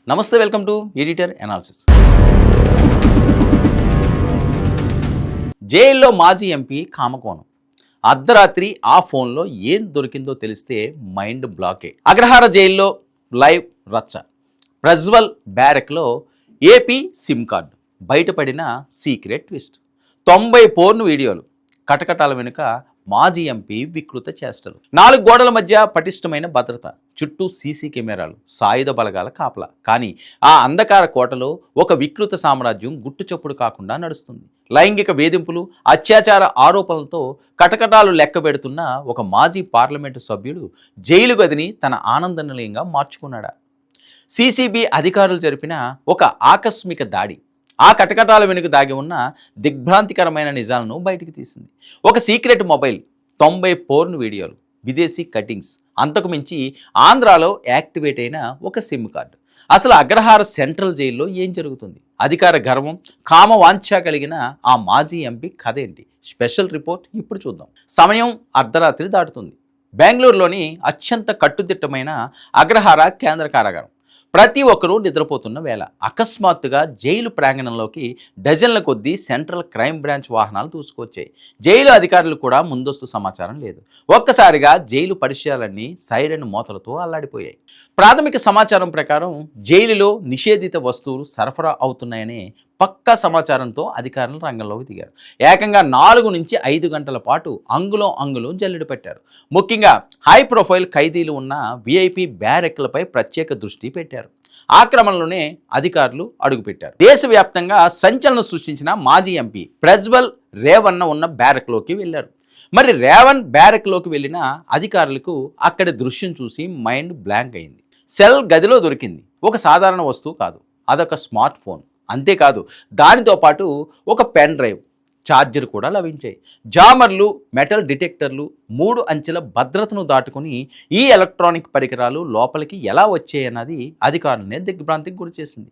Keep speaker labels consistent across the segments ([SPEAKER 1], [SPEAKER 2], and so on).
[SPEAKER 1] నమస్తే, welcome to editor analysis. జైల్లో మాజీ ఎంపీ కామకోణం. అర్ధరాత్రి ఆ ఫోన్లో ఏం దొరికిందో తెలిస్తే మైండ్ బ్లాకే. అగ్రహార జైల్లో లైవ్ రచ్చ. ప్రజ్వల్ బ్యారెక్లో ఏపీ సిమ్ కార్డు బయటపడిన సీక్రెట్ ట్విస్ట్. 90 పోర్న్ వీడియోలు. కటకటాల వెనుక మాజీ ఎంపీ వికృత చేష్టలు. 4 గోడల మధ్య పటిష్టమైన భద్రత. చుట్టూ సీసీ కెమెరాలు, సాయుధ బలగాల కాపలా. కానీ ఆ అంధకార కోటలో ఒక వికృత సామ్రాజ్యం గుట్టుచప్పుడు కాకుండా నడుస్తుంది. లైంగిక వేధింపులు, అత్యాచార ఆరోపణలతో కటకటాలు లెక్కబెడుతున్న ఒక మాజీ పార్లమెంటు సభ్యుడు జైలు గదిని తన ఆనంద నిలయంగా మార్చుకున్నాడా? సిసిబి అధికారులు జరిపిన ఒక ఆకస్మిక దాడి ఆ కటకటాల వెనుక దాగి ఉన్న దిగ్భ్రాంతికరమైన నిజాలను బయటికి తీసింది. ఒక సీక్రెట్ మొబైల్, 90 పోర్న్ వీడియోలు, విదేశీ కటింగ్స్, అంతకు మించి ఆంధ్రాలో యాక్టివేట్ అయిన ఒక సిమ్ కార్డు. అసలు అగ్రహార సెంట్రల్ జైల్లో ఏం జరుగుతుంది? అధికార గర్వం, కామవాంఛ కలిగిన ఆ మాజీ ఎంపీ కథ ఏంటి? స్పెషల్ రిపోర్ట్ ఇప్పుడు చూద్దాం. సమయం అర్ధరాత్రి దాటుతుంది. బెంగళూరులోని అత్యంత కట్టుదిట్టమైన అగ్రహార కేంద్ర కారాగారం. ప్రతి ఒక్కరూ నిద్రపోతున్న వేళ అకస్మాత్తుగా జైలు ప్రాంగణంలోకి డజన్ల కొద్దీ సెంట్రల్ క్రైమ్ బ్రాంచ్ వాహనాలు దూసుకొచ్చాయి. జైలు అధికారులు కూడా ముందస్తు సమాచారం లేదు. ఒక్కసారిగా జైలు పరిసరాలన్నీ సైరన్ మోతలతో అల్లాడిపోయాయి. ప్రాథమిక సమాచారం ప్రకారం జైలులో నిషేధిత వస్తువులు సరఫరా అవుతున్నాయనే పక్కా సమాచారంతో అధికారులు రంగంలోకి దిగారు. ఏకంగా 4 నుంచి 5 గంటల పాటు అంగుళం జల్లెడ పెట్టారు. ముఖ్యంగా హై ప్రొఫైల్ ఖైదీలు ఉన్న విఐపి బ్యారెక్లపై ప్రత్యేక దృష్టి పెట్టారు. ఆ క్రమంలోనే అధికారులు అడుగుపెట్టారు. దేశవ్యాప్తంగా సంచలనం సృష్టించిన మాజీ ఎంపీ ప్రజ్వల్ రేవన్న ఉన్న బ్యారెక్లోకి వెళ్లారు. మరి రేవన్ బ్యారెక్లోకి వెళ్ళిన అధికారులకు అక్కడి దృశ్యం చూసి మైండ్ బ్లాంక్ అయింది. సెల్ గదిలో దొరికింది ఒక సాధారణ వస్తువు కాదు, అదొక స్మార్ట్ ఫోన్. అంతేకాదు, దానితో పాటు ఒక పెన్ డ్రైవ్, ఛార్జర్ కూడా లభించాయి. జామర్లు, మెటల్ డిటెక్టర్లు, 3 అంచెల భద్రతను దాటుకుని ఈ ఎలక్ట్రానిక్ పరికరాలు లోపలికి ఎలా వచ్చాయన్నది అధికారులనే దిగ్భ్రాంతికి గురి చేసింది.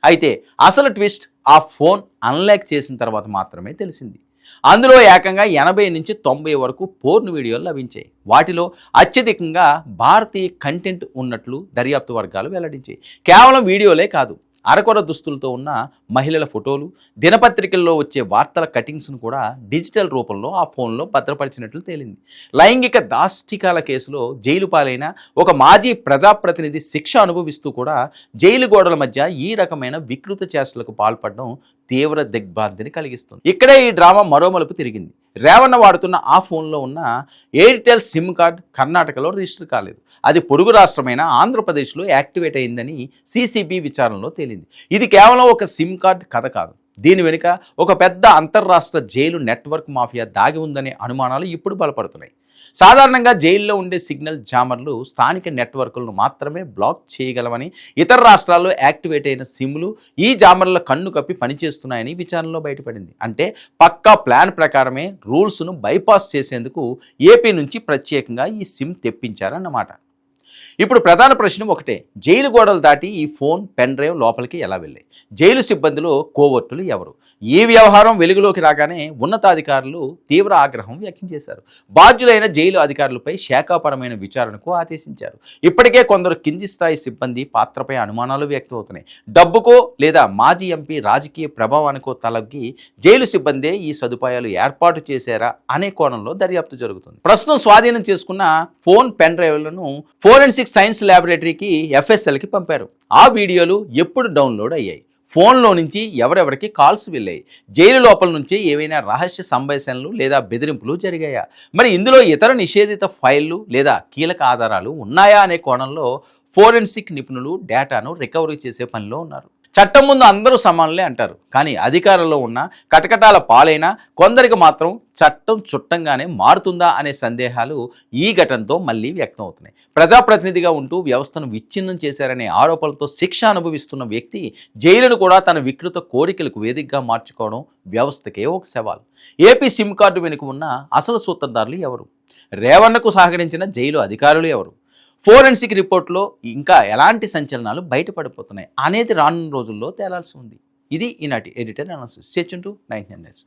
[SPEAKER 1] అయితే అసలు ట్విస్ట్ ఆ ఫోన్ అన్లాక్ చేసిన తర్వాత మాత్రమే తెలిసింది. అందులో ఏకంగా 80 నుంచి 90 వరకు పోర్న్ వీడియోలు లభించాయి. వాటిలో అత్యధికంగా భారతీయ కంటెంట్ ఉన్నట్లు దర్యాప్తు వర్గాలు వెల్లడించాయి. కేవలం వీడియోలే కాదు, అరకొర దుస్తులతో ఉన్న మహిళల ఫోటోలు, దినపత్రికల్లో వచ్చే వార్తల కటింగ్స్ను కూడా డిజిటల్ రూపంలో ఆ ఫోన్లో భద్రపరిచినట్లు తేలింది. లైంగిక దాష్టికాల కేసులో జైలు పాలైన ఒక మాజీ ప్రజాప్రతినిధి శిక్ష అనుభవిస్తూ కూడా జైలు గోడల మధ్య ఈ రకమైన వికృత చేష్టలకు పాల్పడడం తీవ్ర దిగ్భ్రాంతిని కలిగిస్తుంది. ఇక్కడే ఈ డ్రామా మరో మలుపు తిరిగింది. రేవన్న వాడుతున్న ఆ ఫోన్లో ఉన్న ఎయిర్టెల్ సిమ్ కార్డ్ కర్ణాటకలో రిజిస్టర్ కాలేదు. అది పొరుగు రాష్ట్రమైన ఆంధ్రప్రదేశ్లో యాక్టివేట్ అయిందని సిసిబి విచారణలో తేలింది. ఇది కేవలం ఒక సిమ్ కార్డ్ కథ కాదు. దీని వెనుక ఒక పెద్ద అంతర్రాష్ట్ర జైలు నెట్వర్క్ మాఫియా దాగి ఉందనే అనుమానాలు ఇప్పుడు బలపడుతున్నాయి. సాధారణంగా జైల్లో ఉండే సిగ్నల్ జామర్లు స్థానిక నెట్వర్క్లను మాత్రమే బ్లాక్ చేయగలవని, ఇతర రాష్ట్రాల్లో యాక్టివేట్ అయిన సిమ్లు ఈ జామర్ల కన్ను కప్పి పనిచేస్తున్నాయని విచారణలో బయటపడింది. అంటే పక్కా ప్లాన్ ప్రకారమే రూల్స్ను బైపాస్ చేసేందుకు ఏపీ నుంచి ప్రత్యేకంగా ఈ సిమ్ తెప్పించారన్నమాట. ఇప్పుడు ప్రధాన ప్రశ్న ఒకటే, జైలు గోడలు దాటి ఈ ఫోన్, పెన్ డ్రైవ్ లోపలికి ఎలా వెళ్ళాయి? జైలు సిబ్బందిలో కోవర్టులు ఎవరు? ఈ వ్యవహారం వెలుగులోకి రాగానే ఉన్నతాధికారులు తీవ్ర ఆగ్రహం వ్యక్తం చేశారు. బాధ్యులైన జైలు అధికారులపై శాఖాపరమైన విచారణకు ఆదేశించారు. ఇప్పటికే కొందరు కింది స్థాయి సిబ్బంది పాత్రపై అనుమానాలు వ్యక్తం అవుతున్నాయి. డబ్బుకో లేదా మాజీ ఎంపీ రాజకీయ ప్రభావానికో తలగ్గి జైలు సిబ్బందే ఈ సదుపాయాలు ఏర్పాటు చేశారా అనే కోణంలో దర్యాప్తు జరుగుతుంది. ప్రస్తుతం స్వాధీనం చేసుకున్న ఫోన్, పెన్ డ్రైవ్లను ఫోరెన్సిక్ సైన్స్ ల్యాబొరేటరీకి FSLకి పంపారు. ఆ వీడియోలు ఎప్పుడు డౌన్లోడ్ అయ్యాయి? ఫోన్లో నుంచి ఎవరెవరికి కాల్స్ వెళ్ళాయి? జైలు లోపల నుంచి ఏవైనా రహస్య సంభాషణలు లేదా బెదిరింపులు జరిగాయా? మరి ఇందులో ఇతర నిషేధిత ఫైళ్లు లేదా కీలక ఆధారాలు ఉన్నాయా అనే కోణంలో ఫోరెన్సిక్ నిపుణులు డేటాను రికవరీ చేసే పనిలో ఉన్నారు. చట్టం ముందు అందరూ సమానులే అంటారు. కానీ అధికారంలో ఉన్న కటకటాల పాలైన కొందరికి మాత్రం చట్టం చుట్టంగానే మారుతుందా అనే సందేహాలు ఈ ఘటనతో మళ్ళీ వ్యక్తం అవుతున్నాయి. ప్రజాప్రతినిధిగా ఉంటూ వ్యవస్థను విచ్ఛిన్నం చేశారనే ఆరోపణలతో శిక్ష అనుభవిస్తున్న వ్యక్తి జైలును కూడా తన వికృత కోరికలకు వేదికగా మార్చుకోవడం వ్యవస్థకే ఒక సవాల్. ఏపీ సిమ్ కార్డు వెనుక ఉన్న అసలు సూత్రధారులు ఎవరు? రేవన్నకు సహకరించిన జైలు అధికారులు ఎవరు? ఫోరెన్సిక్ రిపోర్ట్లో ఇంకా ఎలాంటి సంచలనాలు బయటపడిపోతున్నాయి అనేది రానున్న రోజుల్లో తేలాల్సి ఉంది. ఇది ఈనాటి editor analysis. Stay tuned to 99 News.